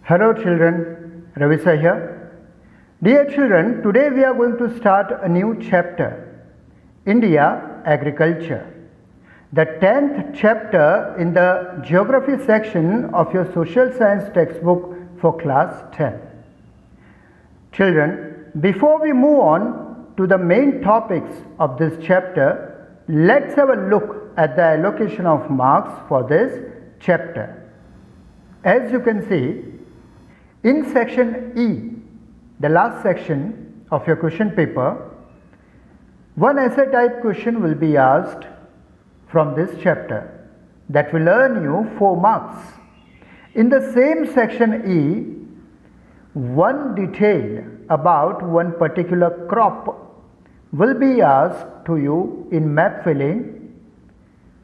Hello children, Ravisa here. Dear children, today we are going to start a new chapter, India Agriculture. The 10th chapter in the Geography section of your social science textbook for class 10. Children, before we move on to the main topics of this chapter, let's have a look at the allocation of marks for this chapter. As you can see, in section E, the last section of your question paper, one essay type question will be asked from this chapter that will earn you 4 marks. In the same section E, one detail about one particular crop will be asked to you in map filling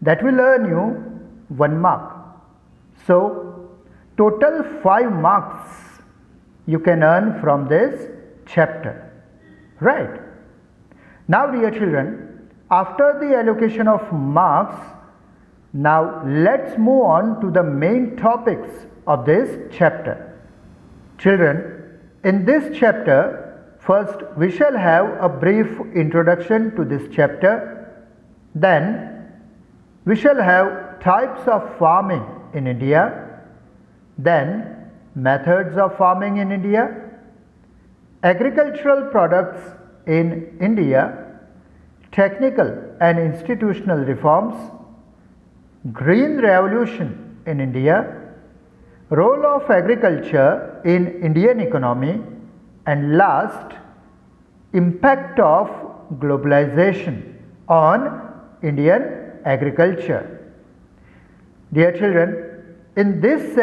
that will earn you 1 mark. So, total 5 marks you can earn from this chapter, right? Now dear children, after the allocation of marks, now let's move on to the main topics of this chapter. Children, in this chapter, first we shall have a brief introduction to this chapter, then we shall have types of farming in India, then methods of farming in India, agricultural products in India, technical and institutional reforms, green revolution in India, role of agriculture in Indian economy, and last, impact of globalization on Indian agriculture. Dear children, in today's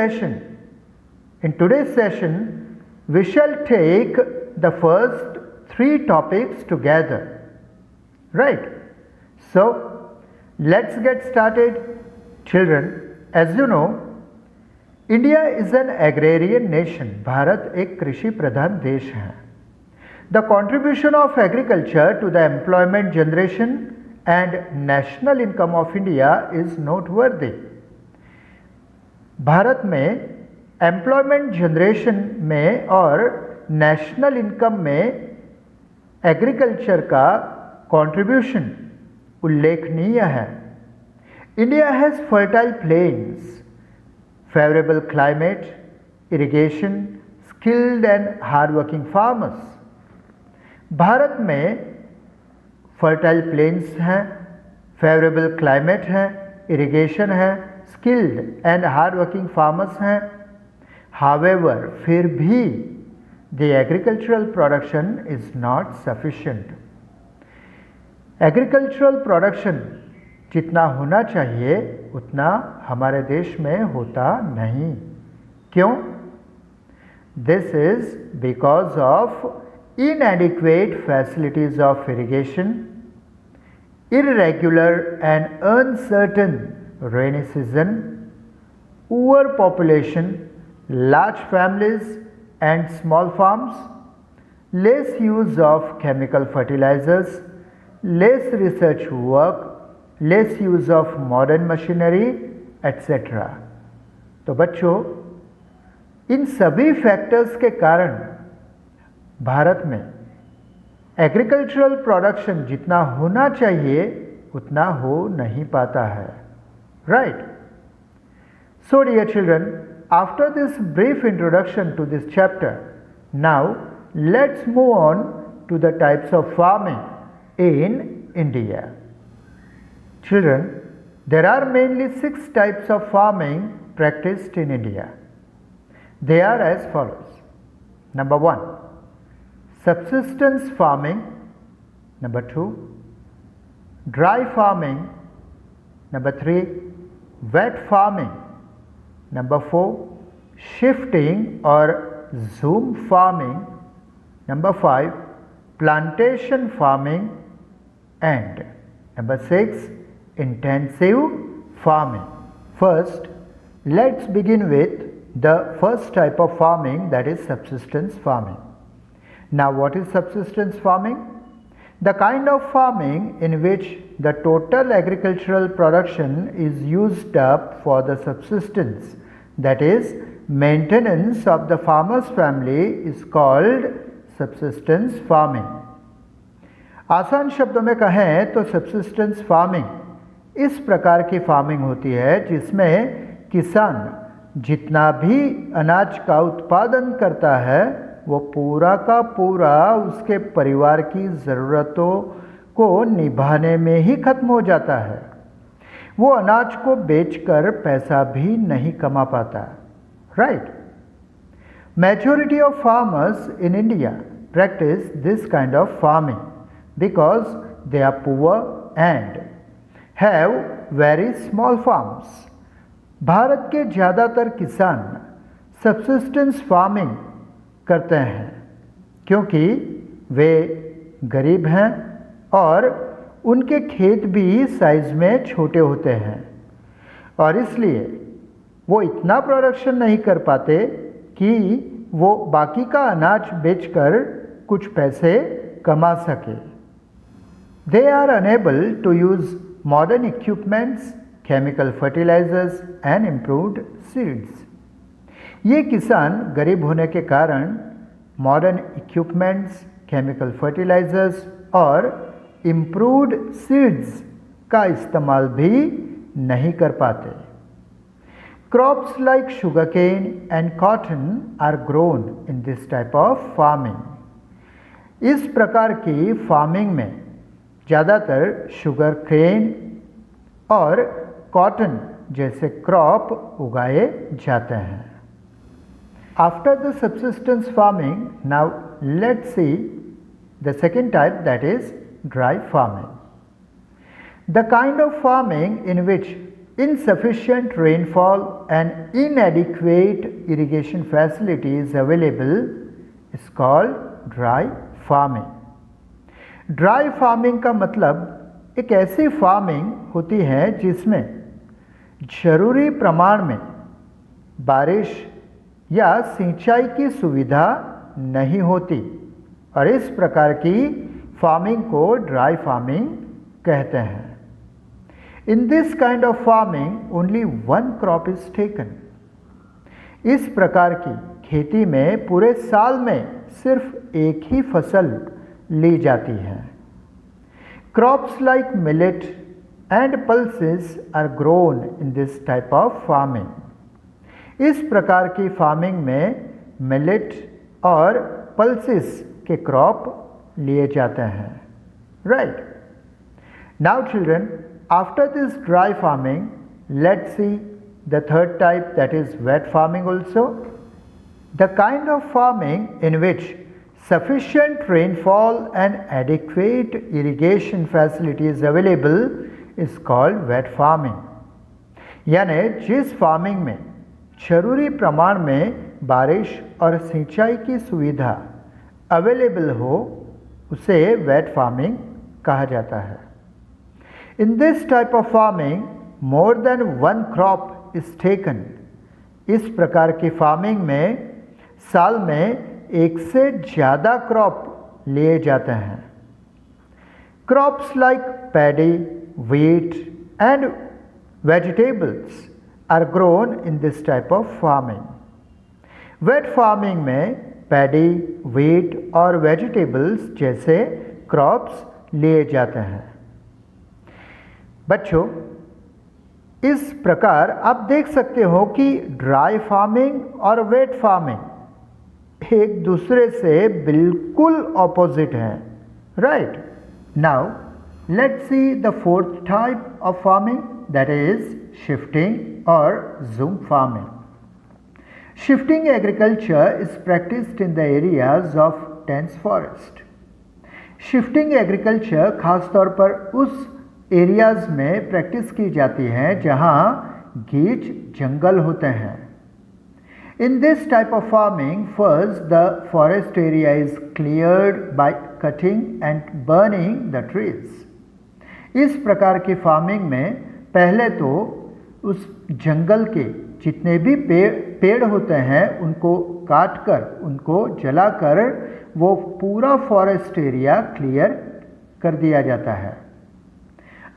session, we shall take the first 3 topics together, right? So, let's get started. Children, as you know, India is an agrarian nation. Bharat एक कृषि प्रधान देश है. The contribution of agriculture to the employment generation and national income of India is noteworthy. Bharat में employment generation में और national income में agriculture का contribution उल्लेखनीय है. India has fertile planes, favourable climate, irrigation, skilled and hard working farmers. Bharat में fertile planes हैं, favourable climate है, इरिगेशन है, skilled and hard working farmers हैं. However, फिर भी the agricultural production is not sufficient. Agricultural production जितना होना चाहिए उतना हमारे देश में होता नहीं. क्यों? This is because of inadequate facilities of irrigation, irregular and uncertain rainy season, overpopulation, large families and small farms, less use of chemical fertilizers, less research work, less use of modern machinery, etc. तो बच्चों, इन सभी factors के कारण भारत में agricultural production जितना होना चाहिए उतना हो नहीं पाता है, right? So dear children, after this brief introduction to this chapter, now let's move on to the types of farming in India. Children, there are mainly 6 types of farming practiced in India. They are as follows. Number 1, subsistence farming. Number 2, dry farming. Number 3, wet farming. Number 4, shifting or zoom farming. Number 5, plantation farming. And number 6, intensive farming. First, let's begin with the first type of farming, that is subsistence farming. Now, what is subsistence farming? The kind of farming in which the total agricultural production is used up for the subsistence, that is, maintenance of the farmer's family is called subsistence farming. आसान शब्दों में कहें तो subsistence farming इस प्रकार की farming होती है जिसमें किसान जितना भी अनाज का उत्पादन करता है वो पूरा का पूरा उसके परिवार की ज़रूरतों को निभाने में ही खत्म हो जाता है। वो अनाज को बेचकर पैसा भी नहीं कमा पाता, right? Majority of farmers in India practice this kind of farming because they are poor and have very small farms. Bharat के ज़्यादातर किसान सब्सिस्टेंस फार्मिंग करते हैं क्योंकि वे गरीब हैं और उनके खेत भी साइज में छोटे होते हैं और इसलिए वो इतना प्रोडक्शन नहीं कर पाते कि वो बाकी का अनाज बेचकर कुछ पैसे कमा सके। They are unable to use modern equipments, chemical fertilizers and improved seeds. ये किसान गरीब होने के कारण मॉडर्न इक्विपमेंट्स, केमिकल फर्टिलाइजर्स और इम्प्रूव्ड सीड्स का इस्तेमाल भी नहीं कर पाते। Crops like sugarcane and cotton are grown in this type of farming. इस प्रकार की फार्मिंग में ज़्यादातर शुगर केन और कॉटन जैसे क्रॉप उगाए जाते हैं। After the subsistence farming, now let's see the second type, that is dry farming. The kind of farming in which insufficient rainfall and inadequate irrigation facility is available is called dry farming. Dry farming का मतलब एक ऐसी farming होती है जिसमें जरूरी प्रमाण में बारिश या सिंचाई की सुविधा नहीं होती और इस प्रकार की फार्मिंग को ड्राई फार्मिंग कहते हैं। In this kind of farming only one crop is taken. इस प्रकार की खेती में पूरे साल में सिर्फ एक ही फसल ली जाती है। Crops like millet and pulses are grown in this type of farming. इस प्रकार की फार्मिंग में मिलेट और पल्सेस के क्रॉप लिए जाते हैं, right? Now children, after this dry farming let's see the third type, that is wet farming also. The kind of farming in which sufficient rainfall and adequate irrigation facilities available is called wet farming। यानी जिस farming में जरूरी प्रमाण में बारिश और सिंचाई की सुविधा अवेलेबल हो उसे वेट फार्मिंग कहा जाता है। इन this type of farming more than one crop is taken. इस प्रकार की फार्मिंग में साल में एक से ज़्यादा क्रॉप लिए जाते हैं। Crops like paddy, wheat and vegetables are grown in this type of farming। Wet farming में पैडी, wheat और वेजिटेबल्स जैसे क्रॉप्स लिए जाते हैं। बच्चों, इस प्रकार आप देख सकते हो कि ड्राई फार्मिंग और वेट फार्मिंग एक दूसरे से बिल्कुल ऑपोजिट हैं, right? Now let's see the fourth type of farming, that is shifting और jhum farming. Shifting agriculture is practised in the areas of dense forest. Shifting agriculture खासतौर पर उस एरियाज में प्रैक्टिस की जाती है जहां गीच जंगल होते हैं। In this type of farming, first the forest area is cleared by cutting and burning the trees। इस प्रकार की फार्मिंग में पहले तो उस जंगल के जितने भी पेड़ होते हैं उनको काटकर, उनको जलाकर वो पूरा फॉरेस्ट एरिया क्लियर कर दिया जाता है।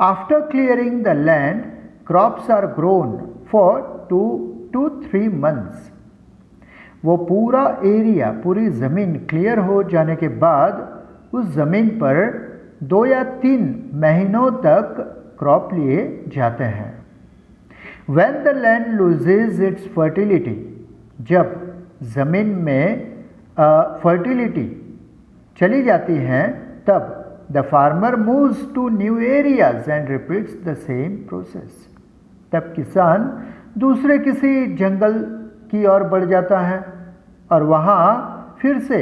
After clearing the land, crops are grown for 2 to 3 months। वो पूरा एरिया, पूरी ज़मीन क्लियर हो जाने के बाद उस ज़मीन पर 2 या 3 महीनों तक क्रॉप लिए जाते हैं। When the land loses its fertility, जब ज़मीन में फर्टिलिटी चली जाती है तब the farmer moves to new areas and repeats the same process. तब किसान दूसरे किसी जंगल की ओर बढ़ जाता है और वहाँ फिर से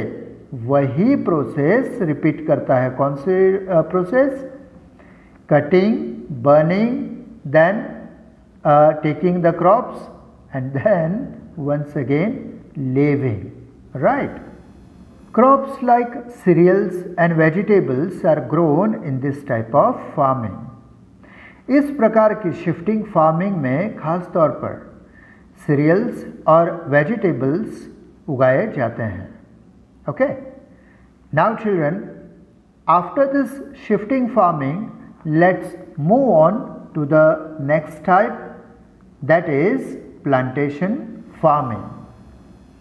वही प्रोसेस रिपीट करता है। कौन से process? Cutting, burning, then taking the crops, and then once again leaving, right? Crops like cereals and vegetables are grown in this type of farming. इस प्रकार की शिफ्टिंग फार्मिंग में खास तौर पर सीरियल्स और वेजिटेबल्स उगाए जाते हैं। Okay, now children, after this shifting farming let's move on to the next type, that is plantation farming.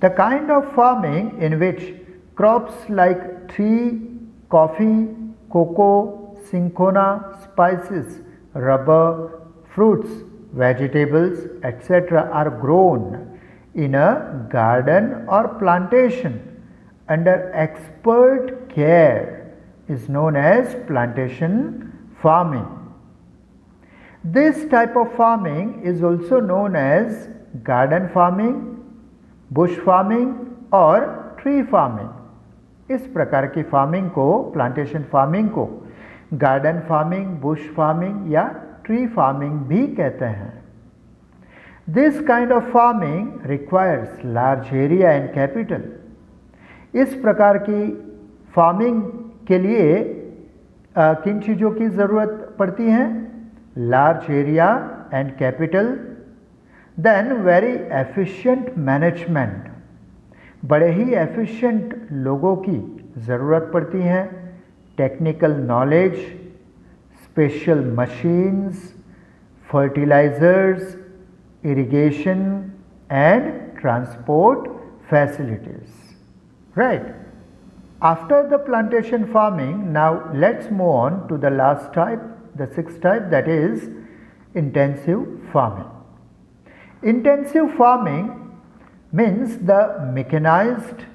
The kind of farming in which crops like tea, coffee, cocoa, cinchona, spices, rubber, fruits, vegetables, etc. are grown in a garden or plantation under expert care is known as plantation farming. This type of farming is also known as garden farming, bush farming और tree farming. इस प्रकार की farming को, plantation farming को garden farming, Bush farming या tree farming भी कहते हैं। This kind of farming requires large area and capital. इस प्रकार की फार्मिंग के लिए किन चीज़ों की ज़रूरत पड़ती है? large area and capital, then very efficient management, बड़े ही efficient लोगों की ज़रूरत पड़ती है, technical knowledge, special machines, fertilizers, irrigation and transport facilities, right? After the plantation farming, now let's move on to the last type, the sixth type, that is intensive farming. Intensive farming means the mechanized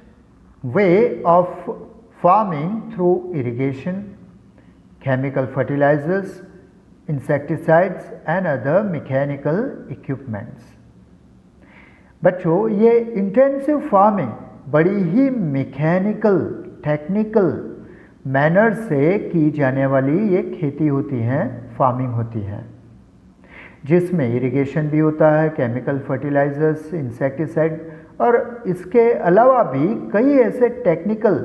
way of farming through irrigation, chemical fertilizers, insecticides and other mechanical equipments. बच्चों, ये intensive farming बड़ी ही mechanical, technical manner से की जाने वाली ये खेती होती है, फार्मिंग होती है, जिसमें इरिगेशन भी होता है, केमिकल फर्टिलाइजर्स, इंसेक्टिसाइड और इसके अलावा भी कई ऐसे टेक्निकल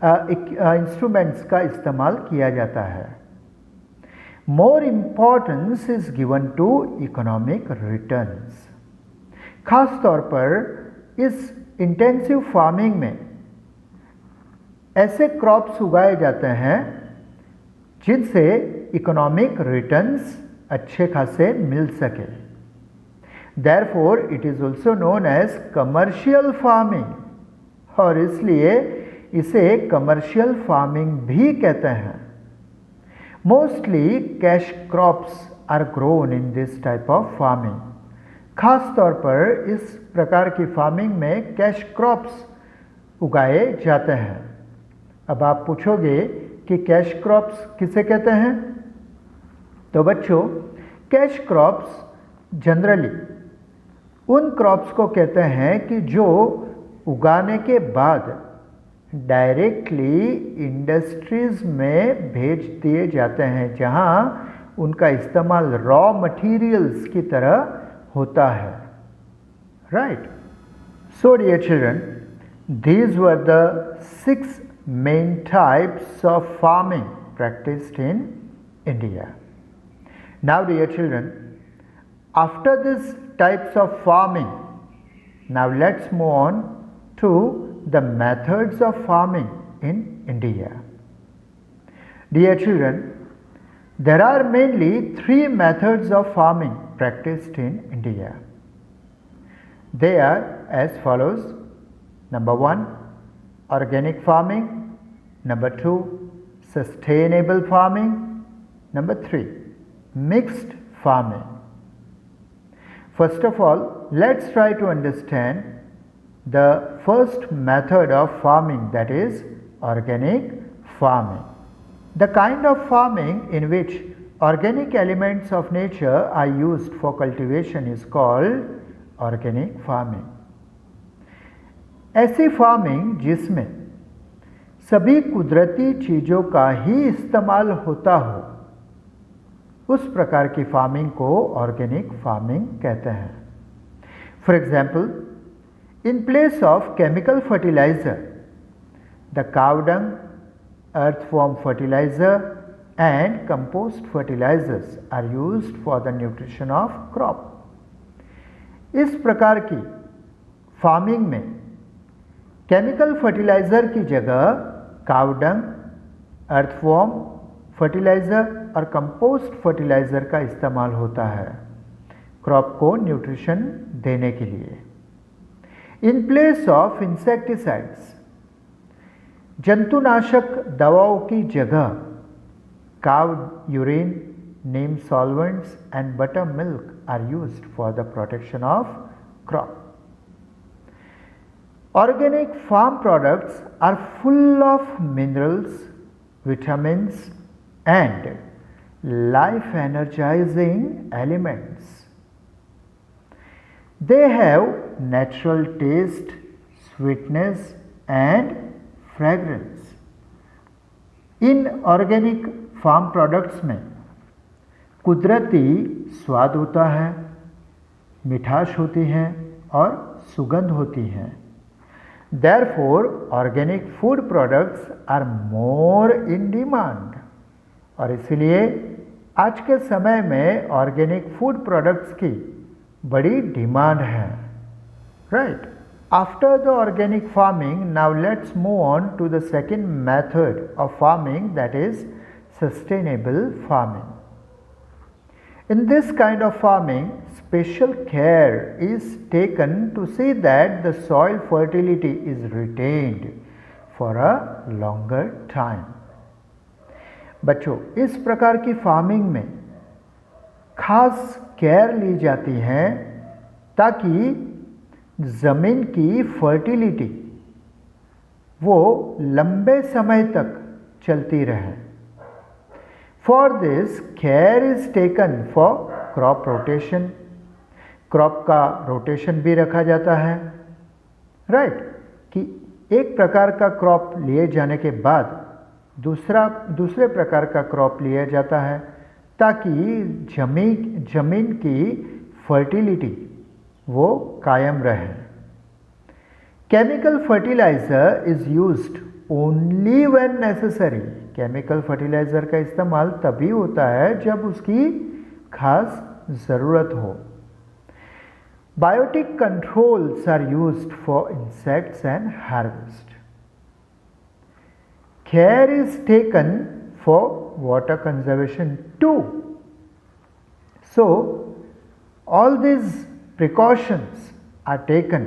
इंस्ट्रूमेंट्स का इस्तेमाल किया जाता है। More importance is given to economic returns. खास तौर पर इस इंटेंसिव फार्मिंग में ऐसे क्रॉप्स उगाए जाते हैं जिनसे इकोनॉमिक रिटर्न्स अच्छे खासे मिल सके। Therefore it is also known as commercial farming, और इसलिए इसे कमर्शियल फार्मिंग भी कहते हैं। Mostly cash crops are grown in this type of farming. खास तौर पर इस प्रकार की फार्मिंग में कैश क्रॉप्स उगाए जाते हैं। अब आप पूछोगे कि कैश क्रॉप्स किसे कहते हैं? तो बच्चों, कैश क्रॉप्स जनरली उन क्रॉप्स को कहते हैं कि जो उगाने के बाद डायरेक्टली इंडस्ट्रीज में भेज दिए जाते हैं, जहां उनका इस्तेमाल रॉ मटेरियल्स की तरह होता है, right? So dear children, these were the 6 main types of farming practiced in India. Now dear children, after these types of farming, now let's move on to the methods of farming in India. Dear children, there are mainly 3 methods of farming practiced in India. They are as follows. Number 1, organic farming. Number 2, sustainable farming. Number 3, mixed farming. First of all, let's try to understand the first method of farming, that is organic farming. The kind of farming in which organic elements of nature are used for cultivation is called organic farming. ऐसी farming जिसमें सभी कुदरती चीज़ों का ही इस्तेमाल होता हो, उस प्रकार की फार्मिंग को ऑर्गेनिक फार्मिंग कहते हैं. For example, in place of chemical fertilizer, the cow dung, earthworm fertilizer and compost fertilizers are used for the nutrition of crop. इस प्रकार की फार्मिंग में केमिकल फर्टिलाइज़र की जगह काउ डंग, अर्थवॉर्म फर्टिलाइज़र और compost fertiliser का इस्तेमाल होता है क्रॉप को न्यूट्रिशन देने के लिए. इन प्लेस ऑफ इंसेक्टिसाइड्स, जंतुनाशक दवाओं की जगह cow urine, neem solvents and butter milk are used for the protection of crop. Organic farm products are full of minerals, vitamins and life energizing elements. They have natural taste, sweetness and fragrance. इन organic farm products में कुदरती स्वाद होता है, मिठास होती है और सुगंध होती है. Therefore organic food products are more in demand. और इसलिए आज के समय में ऑर्गेनिक फूड प्रोडक्ट्स की बड़ी डिमांड है. Right. After the organic farming, now let's move on to the second method of farming, that is sustainable farming. In this kind of farming, special care is taken to see that the soil fertility is retained for a longer time. बच्चों, इस प्रकार की farming में खास care ली जाती है ताकि ज़मीन की फर्टिलिटी वो लंबे समय तक चलती रहे. For this care is taken for crop rotation. Crop का रोटेशन भी रखा जाता है. राइट. कि एक प्रकार का क्रॉप लिए जाने के बाद दूसरे प्रकार का क्रॉप लिया जाता है ताकि जमीन की फर्टिलिटी वो कायम रहे. Chemical fertiliser is used only when necessary. Chemical fertiliser का इस्तेमाल तभी होता है जब उसकी खास ज़रूरत हो. Biotic controls are used for insects and harvest. Care is taken for water conservation too. So all this precautions are taken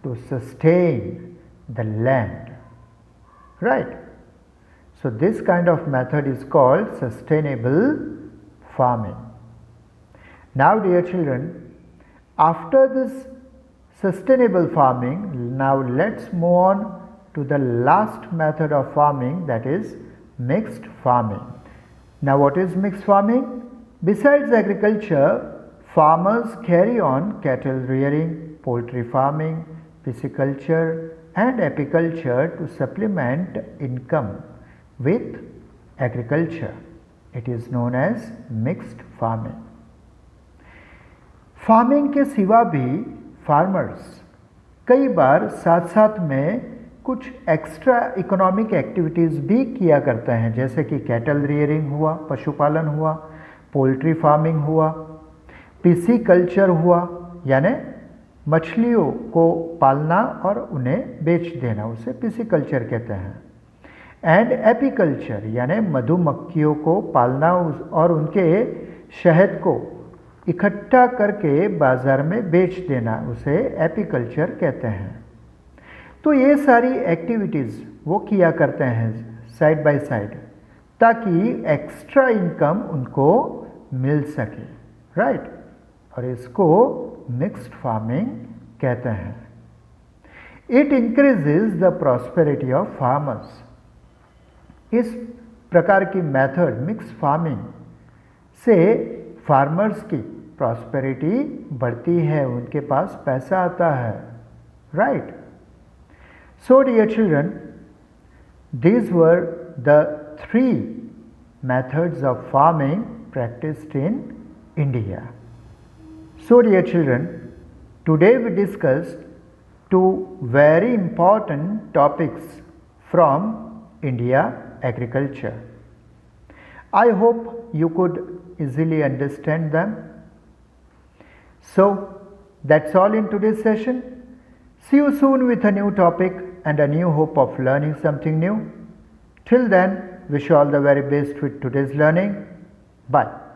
to sustain the land. Right. So this kind of method is called sustainable farming. Now dear children, after this sustainable farming, now let's move on to the last method of farming, that is mixed farming. Now what is mixed farming? Besides agriculture, farmers carry on cattle rearing, poultry farming, pisciculture and apiculture to supplement income with agriculture. It is known as mixed farming. Farming के सिवा भी farmers कई बार साथ साथ में कुछ extra economic activities भी किया करते हैं, जैसे कि कैटल रियरिंग हुआ, पशुपालन हुआ, पोल्ट्री फार्मिंग हुआ, पिसी कल्चर हुआ यानी मछलियों को पालना और उन्हें बेच देना, उसे पिसी कल्चर कहते हैं. एंड एपीकल्चर यानी मधुमक्खियों को पालना और उनके शहद को इकट्ठा करके बाज़ार में बेच देना, उसे एपीकल्चर कहते हैं. तो ये सारी एक्टिविटीज़ वो किया करते हैं साइड बाय साइड, ताकि एक्स्ट्रा इनकम उनको मिल सके, राइट। और इसको मिक्स्ड फार्मिंग कहते हैं। It increases the prosperity of farmers. इस प्रकार की मेथड मिक्स फार्मिंग से फार्मर्स की प्रॉस्पेरिटी बढ़ती है, उनके पास पैसा आता है, right. So dear children, these were the 3 methods of farming practiced in India. So dear children, today we discussed 2 very important topics from India agriculture. I hope you could easily understand them. So that's all in today's session. See you soon with a new topic and a new hope of learning something new. Till then, wish you all the very best with today's learning. Bye.